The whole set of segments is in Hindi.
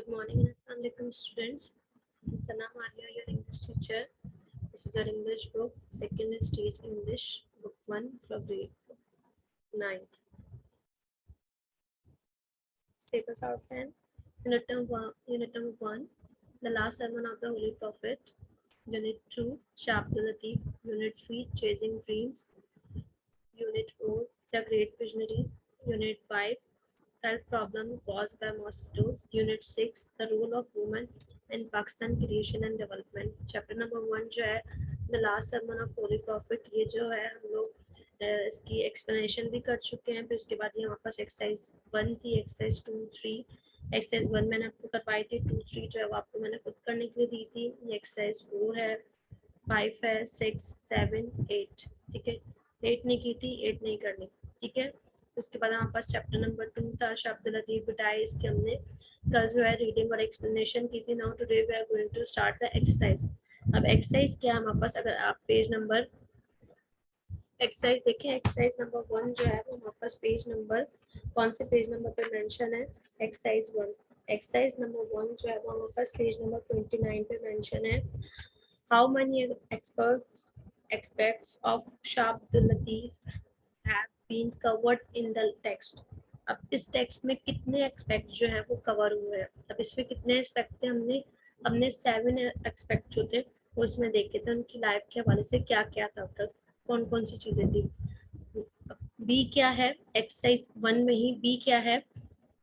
Good morning and Assalamualaikum students. This is Sana Maria, your English teacher. This is your English book, second stage English, book 1 for grade 9th. Status out 10. Unit number 1, the last sermon of the Holy Prophet. Unit 2, Chapter the Thief. Unit 3, Chasing Dreams. Unit 4, The Great Visionaries. Unit 5, Health Problem Caused by Mosquitoes. Unit 6, The Role of Women in Pakistan Creation and Development. Chapter number 1 जो है The Last Sermon of Holy Prophet, ये जो है हम लोग इसकी एक्सप्लेनेशन भी कर चुके हैं. फिर उसके बाद ये हमारे पास एक्सरसाइज 1 थी, एक्सरसाइज 2, 3. एक्सरसाइज 1 मैंने आपको करवाई थी, 2, 3 जो है वो आपको मैंने खुद करने के लिए दी थी. ये एक्सरसाइज 4 है, 5 है, 6, 7, 8. ठीक है, 8 नहीं की थी, 8 नहीं करनी. ठीक है, उसके बाद हमारे पास चैप्टर नंबर 2 था, शब्द लतीफ बिटाई. इसके हमने कल जो है रीडिंग और एक्सप्लेनेशन की थी. Now today we are going to start the exercise. अब एक्सरसाइज क्या है हमारे पास, अगर आप पेज नंबर एक्सरसाइज देखें, एक्सरसाइज नंबर 1 जो है वो हमारे पास पेज नंबर, कौन से पेज नंबर पे मेंशन है, एक्सरसाइज 1. एक्सरसाइज नंबर 1 जो है वो हमारे पास पेज नंबर 29 पे मेंशन है. हाउ मेनी aspects of शब्द Latif have been covered in the text. अब इस टेक्स्ट में कितने एक्सपेक्ट जो है वो कवर हुए हैं. अब इसमें कितने एक्सपेक्ट थे, हमने 7 एक्सपेक्ट जो थे वो इसमें देखे थे. उनकी लाइफ के हवाले से क्या क्या था, तक कौन कौन सी चीजें थी. बी क्या है, एक्सरसाइज 1 में ही बी क्या है,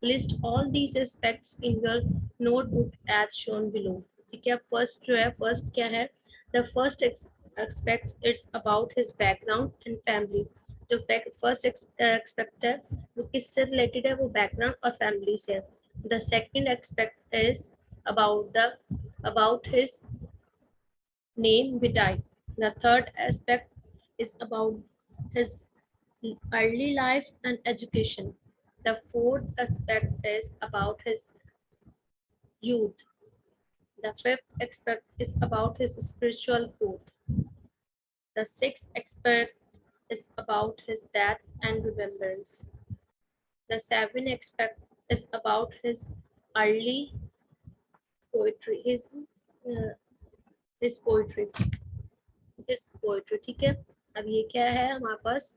list all these aspects in your notebook as shown below. ठीक है, फर्स्ट जो है, फर्स्ट क्या है, the first expect it's about his background and family. जो फर्स्ट एक्सपेक्ट है वो किससे रिलेटेड है, वो बैकग्राउंड और फैमिली से है. The second aspect is about his name Bhitai. The third aspect is about his early life and education. The fourth aspect is about his youth. The fifth aspect is about his spiritual growth. The sixth aspect is about his death and remembrance. The seventh aspect is about his early poetry, uh, his poetry. ठीक है. अब ये क्या है, हमारे पास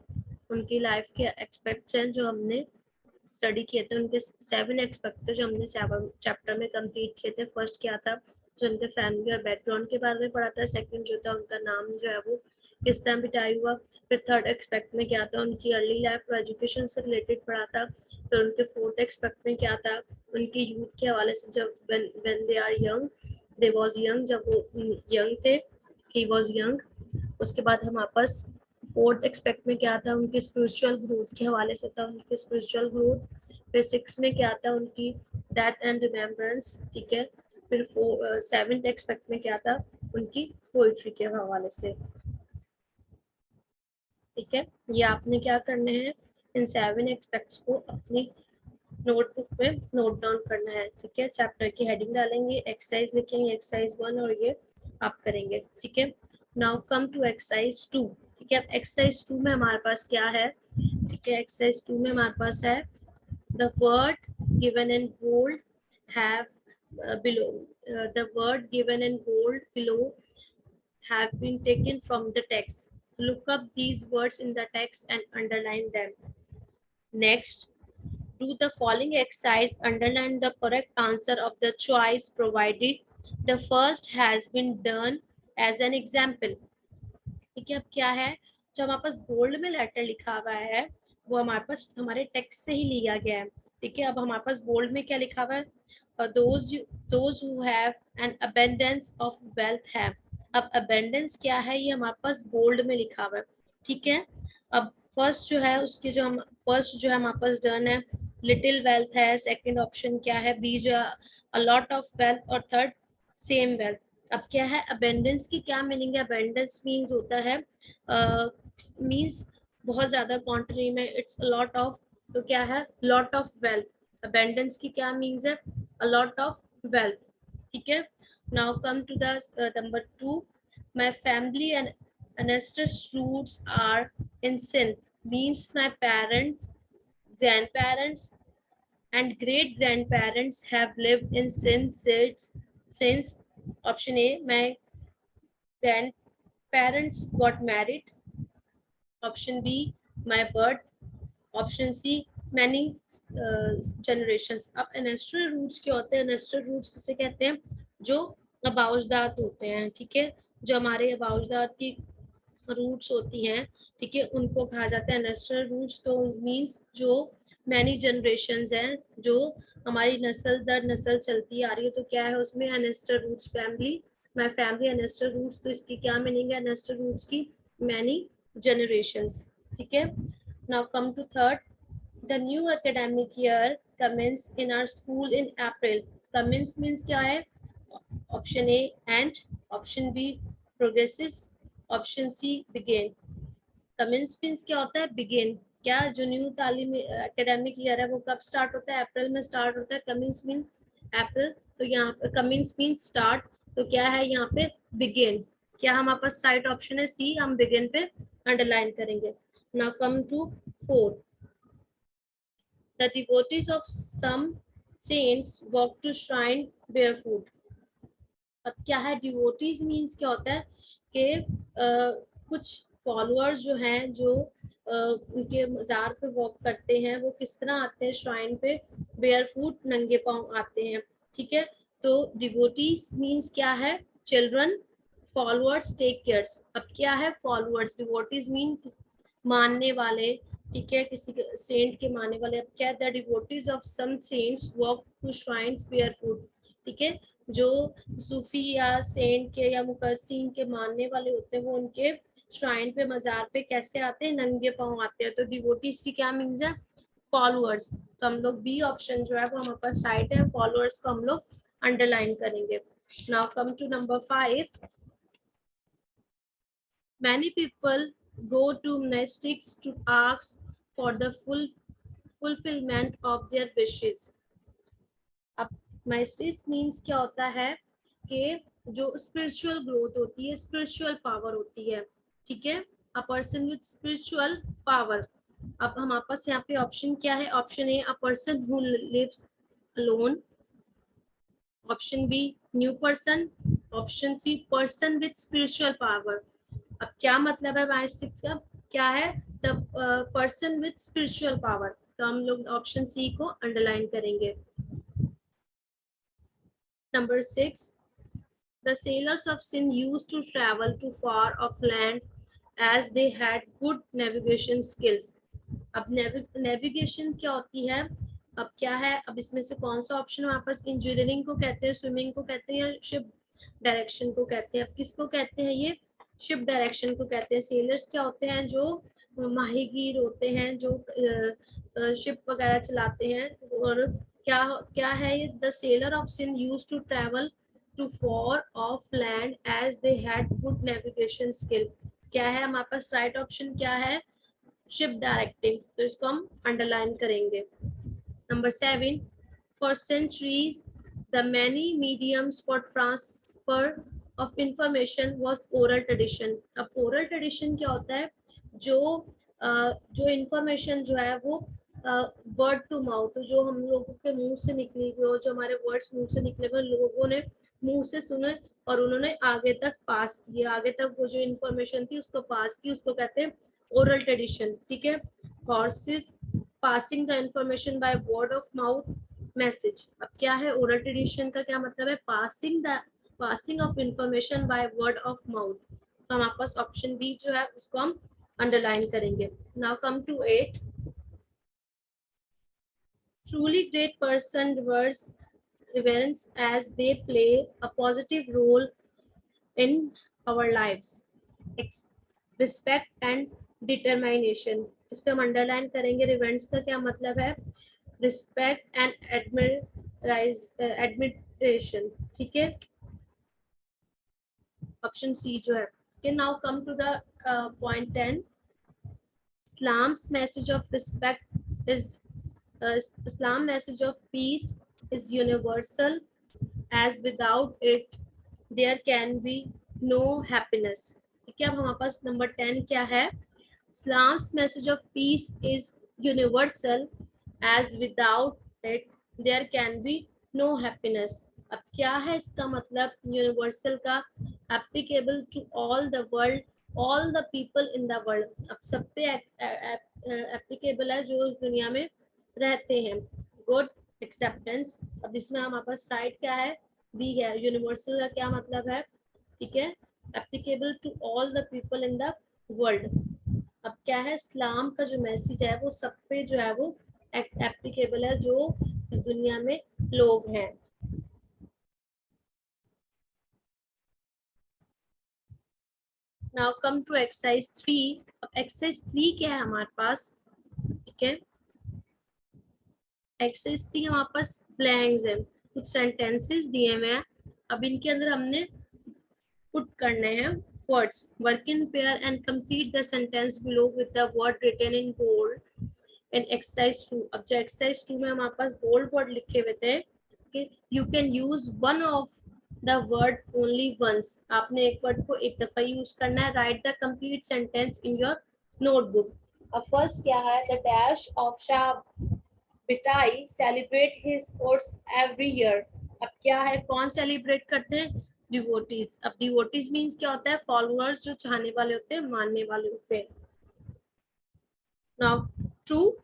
उनकी लाइफ के एक्सपेक्ट्स हैं जो हमने स्टडी किए थे. उनके 7 एक्सपेक्ट थे जो हमने चैप्टर में कंप्लीट किए थे. फर्स्ट क्या था, जो उनके फैमिली और बैकग्राउंड के बारे में पढ़ा था. सेकंड जो था, उनका नाम जो है वो किस टाइम बिटाई हुआ. फिर थर्ड एक्सपेक्ट में क्या था, उनकी अर्ली लाइफ और एजुकेशन से रिलेटेड पढ़ा था. फिर उनके फोर्थ एक्सपेक्ट में क्या था, उनके यूथ के हवाले से, जब when they are young, they was young, जब वो यंग थे, ही वाज यंग. उसके बाद हमारे पास फोर्थ एक्सपेक्ट में क्या था, उनकी स्पिरिचुअल ग्रोथ के हवाले से था, उनकी स्पिरिचुअल ग्रोथ. फिर 6 में क्या था, उनकी डेथ एंड रिमेम्बरेंस. ठीक है, फिर 7th एक्सपेक्ट में क्या था, उनकी पोइट्री के हवाले से. ठीक है, ये आपने क्या करने हैं, इन 7 एक्सपेक्ट्स को अपनी नोटबुक में नोट डाउन करना है. ठीक है, चैप्टर की हेडिंग डालेंगे, एक्सरसाइज लिखेंगे, एक्सरसाइज 1, और ये आप करेंगे. ठीक है, नाउ कम टू एक्सरसाइज 2. ठीक है, एक्सरसाइज 2 में हमारे पास क्या है. ठीक है, एक्सरसाइज 2 में हमारे पास है, the word given in bold have below the word given in bold below have been taken from the text. Look up these words in the text and underline them. Next, do the following exercise. Underline the correct answer of the choice provided. The first has been done as an example. ठीक है, अब क्या है, जो हमारे पास बोल्ड में लेटर लिखा हुआ है वो हमारे पास हमारे टेक्स्ट से ही लिया गया है. ठीक है, अब हमारे पास बोल्ड में क्या लिखा हुआ है, those who have an abundance of wealth have. अब abundance क्या है, ये हमारे पास बोल्ड में लिखा हुआ है. ठीक है, अब फर्स्ट जो है उसकी जो हम फर्स्ट जो है हमारे पास डन है, लिटिल वेल्थ है. सेकंड ऑप्शन क्या है, बी जो है अ लॉट ऑफ वेल्थ, और थर्ड सेम वेल्थ. अब क्या है, अबेंडेंस की क्या मीनिंग है, अबेंडेंस मीन्स होता है मीन्स बहुत ज्यादा क्वांटिटी में, इट्स अ लॉट ऑफ. तो क्या है, लॉट ऑफ वेल्थ. अबेंडेंस की क्या मीन्स है, अ लॉट ऑफ वेल्थ. ठीक है, now come to the number 2. My family and ancestors roots are in Sindh, means my parents, grandparents and great grandparents have lived in since option A, my grandparents got married, option B, my birth, option see many generations. अब एनेस्ट्रल रूट्स क्या होते हैं? एनेस्ट्रल रूट्स किसे कहते हैं? जो अबाउजदात होते हैं, ठीक है, जो हमारे अबाउजदात की रूट्स होती हैं, ठीक है, उनको कहा जाता है एनेस्ट्रल रूट्स। तो मींस जो मैनी जनरेशंस हैं, जो हमारी नस्ल दर नस्ल चलती आ रही है, तो क्या है उसमें? Ancestral roots family, my family ancestral roots. तो इसकी क्या मीनिंग है एनेस्ट्रल रूट्स की? मैनी जनरेशंस, ठीक है। Now come to third. The new academic year commence in our school in April. Commence means क्या है? Option A and, option B progresses, option C begin. Commence means क्या होता है? Begin. क्या जो न्यू तालीम एकेडमिक ईयर है वो कब स्टार्ट होता है? अप्रैल में स्टार्ट होता है। कमिंस मीन अप्रैल, तो यहाँ पे कमिंस मीन स्टार्ट, तो क्या है यहाँ पे? बिगिन। क्या हमारे पास राइट ऑप्शन है? सी। हम बिगिन पे अंडरलाइन करेंगे। Now come to 4. The devotees of some saints walk to shrine barefoot. अब क्या है? डिवोटीज मीन्स क्या होता है कि कुछ फॉलोअर्स जो हैं, जो उनके मज़ार पे वॉक करते हैं, वो किस तरह आते हैं श्राइन पे? बेयरफुट, नंगे पांव आते हैं, ठीक है। तो डिवोटीज मीन्स क्या है? Children, followers, take cares. अब क्या है? फॉलोअर्स। डिवोटीज मीन मानने वाले, ठीक है, किसी सेंट के मानने वाले। अब क्या? The devotees of some saints walk to shrines barefoot, ठीक है, जो सूफी या सेंट के या मुकद्दसीन के मानने वाले होते हैं, वो उनके श्राइन पे, मजार पे कैसे आते हैं? नंगे पांव आते हैं। तो डिवोटीज की क्या मीन्स है? फॉलोअर्स। तो हम लोग बी ऑप्शन जो है वो हमारे पास राइट है, फॉलोअर्स को हम लोग अंडरलाइन करेंगे। Now come to number 5. Many people go to monasteries to ask for the fulfillment of their wishes. अब monasteries means क्या होता है कि जो स्पिरिचुअल ग्रोथ होती है, स्पिरिचुअल पावर होती है, ठीक है, a person with spiritual power. अब हमारे पास यहाँ पे ऑप्शन क्या है? Option A, a person who lives alone, option B, new person, option C, person with spiritual power. अब क्या मतलब है माइस्टिक्स का? क्या है? The person with spiritual power. तो हम लोग ऑप्शन सी को अंडरलाइन करेंगे। Number 6. The sailors of Sindh used to travel to far off land as they had good navigation skills. अब नेविगेशन क्या होती है? अब क्या है? अब इसमें से कौन सा ऑप्शन है वापस? इंजीनियरिंग को कहते हैं, स्विमिंग को कहते हैं, या शिप डायरेक्शन को कहते हैं? अब किसको कहते हैं? ये शिप डायरेक्शन को कहते हैं। सेलर्स क्या होते हैं? जो माहीगीर होते हैं, जो शिप वगैरह चलाते हैं। और क्या क्या है ये? The sailor of Sindh used to travel to far off land as they had good navigation skill. क्या है हमारे पास? राइट ऑप्शन क्या है? Ship directing. तो इसको हम अंडरलाइन करेंगे। Number 7. For centuries the many mediums for transfer of information was oral tradition. अब oral tradition क्या होता है? जो इंफॉर्मेशन जो है वो वर्ड टू माउथ, जो हम लोगों के मुंह से निकली हुई हो, जो हमारे वर्ड्स मुंह से निकले हुए, लोगों ने मुंह से सुने और उन्होंने आगे तक पास किया, आगे तक वो जो इंफॉर्मेशन थी उसको पास की, उसको कहते हैं ओरल ट्रेडिशन, ठीक है। Horses passing the information by word of mouth message. अब क्या है? ओरल ट्रेडिशन का क्या मतलब है? Passing of information by word of mouth. तो हमारे पास ऑप्शन बी जो है उसको हम अंडरलाइन करेंगे। Now come to 8. Truly great person reverence as they play a positive role in our lives. Respect and determination. इस पे हम अंडरलाइन करेंगे। रिवेंस का क्या मतलब है? रिस्पेक्ट एंड एडमिरेशन, ठीक है, ऑप्शन सी जो है। Okay, now come to the point 10. Islam's message of respect is Islam message of peace is universal, as without it there can be no happiness. ठीक है, अब हमारे पास नंबर 10 क्या है? Islam's message of peace is universal, as without that there can be no happiness. अब क्या है इसका मतलब यूनिवर्सल का? Applicable to all the world, all the people in the world, अब सब पे एप्लीकेबल है जो इस दुनिया में रहते हैं। गुड एक्सेप्टेंस, अब इसमें हमारे पास राइट क्या है? बी है। यूनिवर्सल का क्या मतलब है? ठीक है, applicable to all the people in the world. अब क्या है? इस्लाम का जो मैसेज है वो सब पे जो है वो एप्लीकेबल है जो इस दुनिया में लोग हैं। Now come to exercise 3। अब एक्सरसाइज 3 क्या है हमारे पास? ठीक है, एक्सरसाइज 3 हमारे पास ब्लैंक्स है, कुछ सेंटेंसेस दिए हुए हैं। अब इनके अंदर हमने पुट करने हैं words. Work in pair and complete the sentence below with the word written in bold in exercise 2। अब जो एक्सरसाइज 2 में हमारे पास बोल्ड वर्ड लिखे हुए थे, you can use one of the word only once, आपने एक वर्ड को एक दफा यूज करना है। Write the complete sentence in your notebook. अब फर्स्ट क्या है? The dash of Shah Bhitai celebrate his sports every year. अब क्या है? कौन सेलिब्रेट करते हैं? डिवोटीज। अब डिवोटीज मीन्स क्या होता है? फॉलोअर्स, जो चाहने वाले होते हैं, मानने वाले होते हैं। Now two,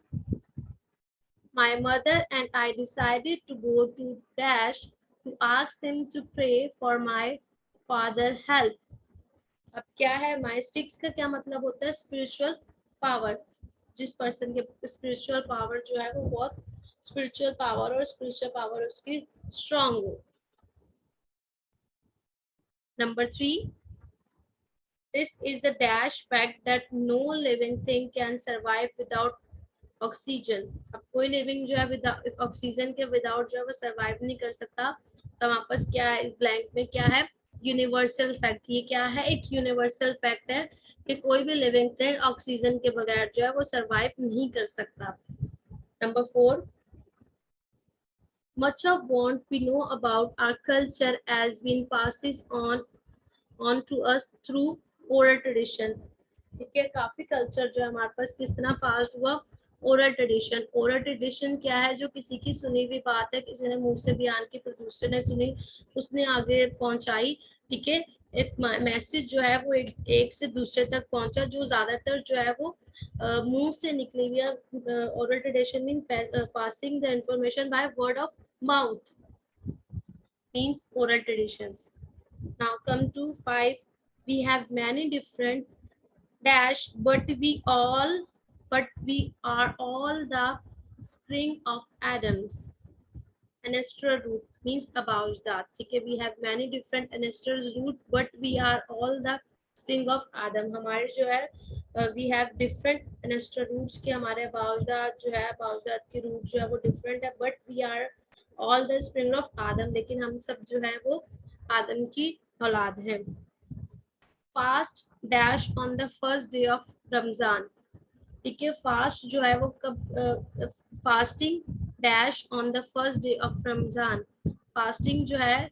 my mother and I decided to go to Dash to ask him to pray for my father health. अब क्या है? माइस्टिक्स का क्या मतलब होता है? स्पिरिचुअल पावर, जिस पर्सन के स्पिरिचुअल पावर जो है वो बहुत स्पिरिचुअल पावर और स्पिरिचुअल पावर उसकी स्ट्रांग हो। Number 3, this is the dash fact that no living thing can survive without oxygen. अब कोई लिविंग जो है विदाउट ऑक्सीजन के विदाउट जो है वो सर्वाइव नहीं कर सकता। तो हमारे पास क्या है? ब्लैंक में क्या है? Universal fact. ये क्या है? एक यूनिवर्सल फैक्ट है कि कोई भी लिविंग थिंग ऑक्सीजन के बगैर जो है वो सर्वाइव नहीं कर सकता। Number 4, much of what we know about our culture has been passes on to us through oral tradition। ठीक है, काफी कल्चर जो है हमारे पास किस तरह पास हुआ? Oral tradition. ओरल ट्रेडिशन क्या है? जो किसी की सुनी हुई बात है, किसी ने मुंह से बयान की, फिर दूसरे ने सुनी, उसने आगे पहुंचाई। ठीक है, एक मैसेज जो है वो एक से दूसरे तक पहुंचा, जो ज्यादातर जो है वो मुंह से निकली हुई। Oral tradition mean passing the information by word of mouth, means oral traditions. Now come to 5. We have many different dash, but we are all the spring of Adams. Ancestral root means about that. ठीक है, we have many different ancestral root, but we are all the spring of Adam. हमारे जो है we have different ancestral roots के हमारे बाउजदात जो है, बाउजदात के रूट जो है वो different है, but we are all the spring of Adam, लेकिन हम सब जो है वो आदम की औलाद हैं। Fast dash on the first day of Ramzan. ठीक है, फास्ट जो है वो कब? Fasting dash on the first day of Ramzan. Fasting जो है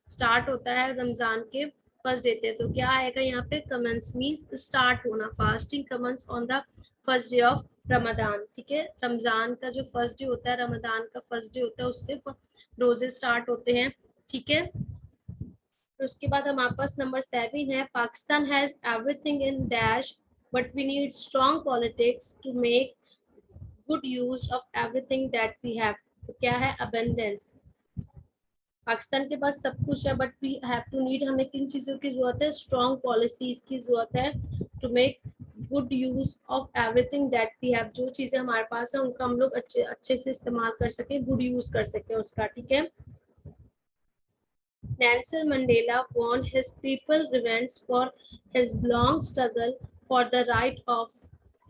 स्टार्ट होता है रमजान के फर्स्ट डे पे। तो क्या आएगा यहाँ पे? कमेंस मीन्स स्टार्ट होना। Fasting commences on the first day of Ramzan. ठीक है, रमजान का जो फर्स्ट डे होता है, रमजान का फर्स्ट डे होता है, उससे रोजे स्टार्ट होते हैं। ठीक है, उसके बाद हमारे पास नंबर 7 है, Pakistan has everything in dash but we need strong politics to make good use of everything that we have. तो क्या है? अबेंडेंस। पाकिस्तान के पास सब कुछ है, but we have to need, हमें किन चीज़ों की जरूरत है? स्ट्रॉन्ग पॉलिसीज की जरूरत है to make good use of everything that we have. जो चीज़ें हमारे पास है उनका हम लोग अच्छे से इस्तेमाल कर सकें, गुड यूज कर सकें उसका। ठीक है, Nelson Mandela won his people revenge for his long struggle for the right of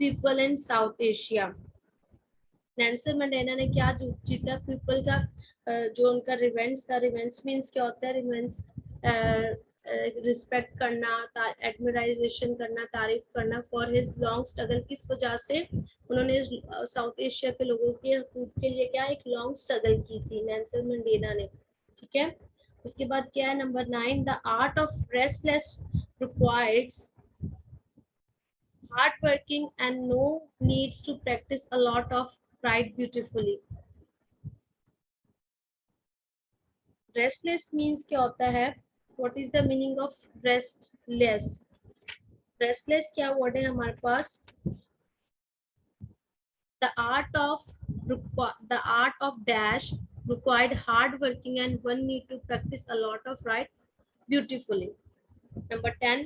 people in South Asia. Nelson Mandela ने क्या जीता? पीपल का जो उनका रिवेंज था। रिवेंज मीन्स क्या होता है? रिवेंज रिस्पेक्ट करना, एडमिराइजेशन करना, तारीफ करना। फॉर हिज लॉन्ग स्ट्रगल, किस वजह से? उन्होंने साउथ एशिया के लोगों के हकूक के लिए क्या एक लॉन्ग स्ट्रगल की थी नेल्सन मंडेला ने। ठीक है, उसके बाद क्या है? Number 9, the art of restless requires hard working and no needs to practice a lot of write beautifully. Restless means क्या होता है? What is the meaning of restless? Restless क्या वर्ड है हमारे पास? The art of dash required hard working and one need to practice a lot of write beautifully. Number 10,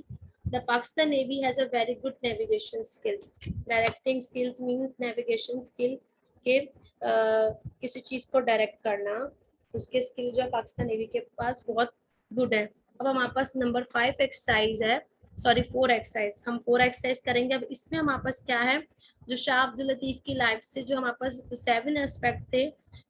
the Pakistan Navy has a very good navigation skills. Directing skills means navigation skill के किसी चीज को डायरेक्ट करना, उसके स्किल जो पाकिस्तान नेवी के पास बहुत गुड है। अब हमारे पास नंबर 5 एक्सरसाइज है, सॉरी 4 एक्सरसाइज, हम 4 एक्सरसाइज करेंगे। अब इसमें हमारे पास क्या है, जो शाह अब्दुल लतीफ की लाइफ से जो हमारे पास 7 एस्पेक्ट थे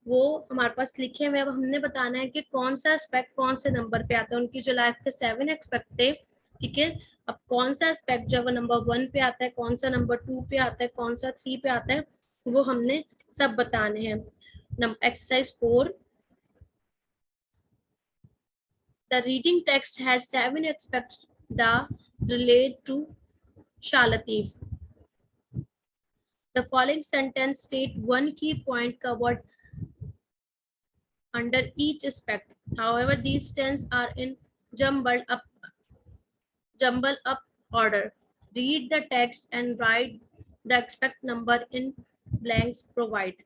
वो हमारे पास लिखे हुए। अब हमने बताना है कि कौन सा एस्पेक्ट कौन से नंबर पे आता है। उनकी जो लाइफ के 7 एक्सपेक्ट थे, ठीक है, अब कौन सा एस्पेक्ट जो है नंबर 1 पे आता है, कौन सा नंबर 2 पे आता है, कौन सा 3 पे आता है, वो हमने सब बताने हैं। Exercise 4, the reading text has 7 aspects that relate to Shah Latif. The following sentence state one key point covered under each aspect. However, these tenses are in jumbled up order. Read the text and write the expect number in blanks provide.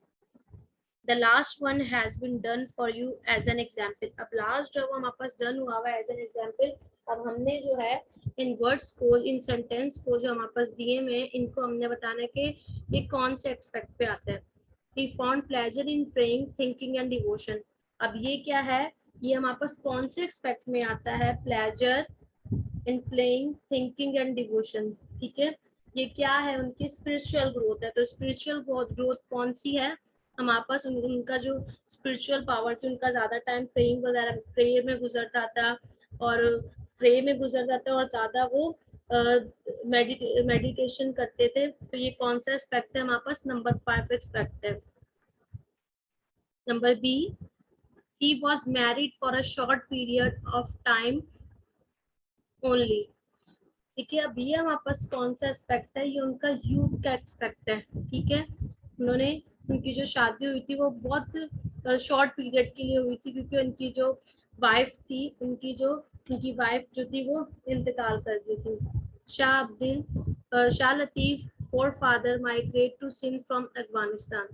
The last one has been done for you as an example. अब लास्ट जो हमारे पास डन हुआ हुआ एज एन एग्जाम्पल, अब हमने जो है इन वर्ड्स को, इन सेंटेंस को जो हमारे पास दिए हुए हैं, इनको हमने बताना है कि ये कौन से एक्सपेक्ट पे आता है। He found pleasure in praying, thinking and devotion. अब ये क्या है, ये हमारे पास कौन से एक्सपेक्ट में आता है? Pleasure in playing, thinking and devotion, ठीक है। ये क्या है? उनकी स्पिरिचुअल ग्रोथ है। तो स्पिरिचुअल ग्रोथ कौन सी है हमारे पास? उनका जो स्पिरिचुअल पावर थी, उनका ज्यादा टाइम प्रेइंग वगैरह, प्रे में गुजरता था और प्रे में गुजरता था और ज्यादा वो मेडिटेशन करते थे। तो ये कौन सा एस्पेक्ट है हमारे पास? नंबर 5 एस्पेक्ट है। Number B, he was married for a short period of time only, ठीक है। अब ये हमारे पास कौन सा एस्पेक्ट है? ये उनका यूथ का एस्पेक्ट है, ठीक है। उन्होंने, उनकी जो शादी हुई थी वो बहुत शॉर्ट पीरियड के लिए हुई थी, क्योंकि उनकी जो वाइफ थी, उनकी वाइफ जो थी वो इंतकाल कर दी थी। Shah Latif forefather migrate to Sindh from Afghanistan.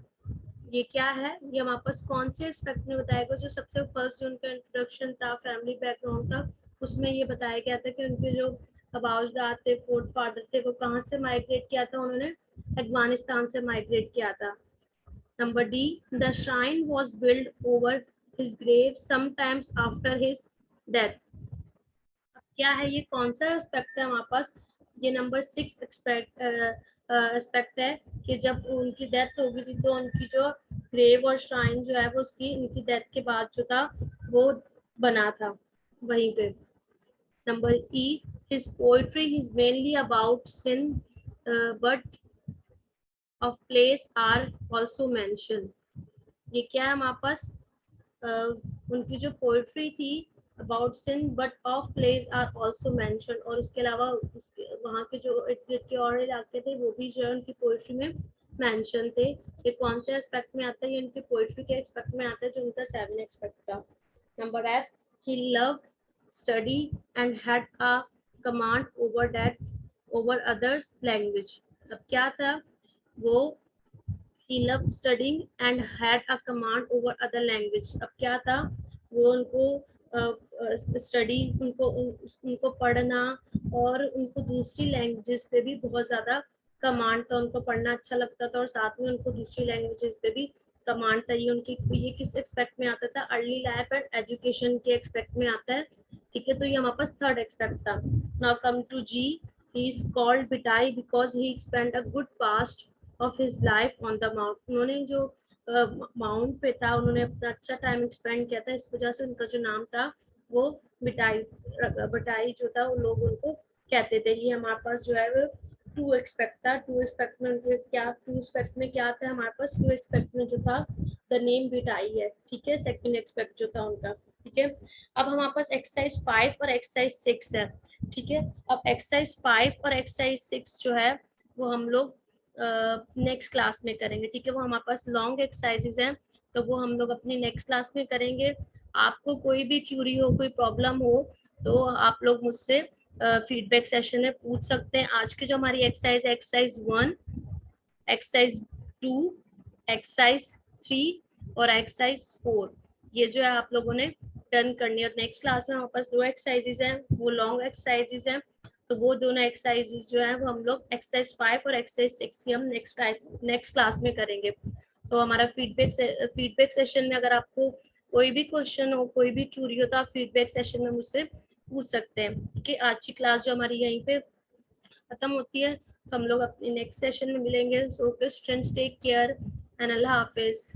ये क्या है? ये हमारे पास कौन से एस्पेक्ट में बताएगा? जो सबसे फर्स्ट जो उनका इंट्रोडक्शन था, फैमिली बैकग्राउंड था, उसमें ये बताया गया था कि उनके जो अबाउजदाद थे, फोर्थ फादर थे, वो कहाँ से माइग्रेट किया था? उन्होंने अफगानिस्तान से माइग्रेट किया था। Number D, the shrine was build over his grave sometimes after his death. क्या है? ये कौन सा एस्पेक्ट है हमारे पास? ये नंबर 6 एस्पेक्ट है कि जब उनकी डेथ हो गई थी तो उनकी जो ग्रेव और श्राइन जो है वो उसकी, उनकी डेथ के बाद जो था वो बना था वहीं पे। Number E, his poetry is mainly about sin but of place are also mention. ये क्या है हमारे पास? उनकी जो पोएट्री थी about sin but of place are also mention, और उसके अलावा वहाँ के जो के और इलाके थे वो भी जो है उनकी पोएट्री में मेंशन थे। ये कौन से एस्पेक्ट में आता है? ये उनकी पोएट्री के एस्पेक्ट में आता है, जो उनका 7 एस्पेक्ट था। Number F, he loved study and had a command over that over others language. अब क्या था? वो he loved studying and had a command over other language। अब क्या था? वो उनको स्टडी, उनको पढ़ना और उनको दूसरी लैंग्वेजेस पे भी बहुत ज़्यादा कमांड था। उनको पढ़ना अच्छा लगता था और साथ में उनको दूसरी लैंग्वेजेस पे भी कमांड था। ये किस एक्सपेक्ट में आता था? अर्ली लाइफ एंड एजुकेशन के एक्सपेक्ट में आता है, ठीक है। तो ये हमारे पास थर्ड एक्सपेक्ट था। Now come to G, he is called Bhitai because he spend a good past of his life on the mount. उन्होंने जो माउंट पे था, उन्होंने अपना अच्छा टाइम स्पेंड किया था, इस वजह से उनका जो नाम था वो बिटाई जो था वो लोग उनको कहते थे। ये हमारे पास जो है वो 2 एक्सपेक्ट था। 2 एक्सपेक्ट में उनके क्या, 2 एक्सपेक्ट में क्या था हमारे पास? 2 एक्सपेक्ट में जो था द नेम बिटाई है, ठीक है। सेकंड एक्सपेक्ट जो था उनका, ठीक है। अब हमारे पास एक्सरसाइज 5 और एक्सरसाइज 6 है, ठीक है। अब एक्सरसाइज 5 और एक्सरसाइज 6 जो है वो हम लोग नेक्स्ट क्लास में करेंगे, ठीक है। वो हमारे पास लॉन्ग एक्सरसाइजेज हैं, तो वो हम लोग अपनी नेक्स्ट क्लास में करेंगे। आपको कोई भी क्यूरी हो, कोई प्रॉब्लम हो, तो आप लोग मुझसे फीडबैक सेशन में पूछ सकते हैं। आज की जो हमारी एक्सरसाइज है, एक्सरसाइज 1, एक्सरसाइज 2, एक्सरसाइज 3 और एक्सरसाइज 4, ये जो है आप लोगों ने डन करनी है। और नेक्स्ट क्लास में हमारे पास 2 एक्सरसाइजेज हैं, वो लॉन्ग एक्सरसाइजेज हैं, तो वो दोनों एक्सरसाइजेज जो है वो हम लोग एक्सरसाइज 5 और एक्सरसाइज 6 की हम नेक्स्ट क्लास में करेंगे। तो हमारा फीडबैक सेशन में अगर आपको कोई भी क्वेश्चन हो, कोई भी क्यूरी हो, तो आप फीडबैक सेशन में मुझसे पूछ सकते हैं। ठीक है, आज की क्लास जो हमारी यहीं पे खत्म होती है, तो हम लोग अपने नेक्स्ट सेशन में मिलेंगे। So okay students, take care and अल्लाह हाफिज।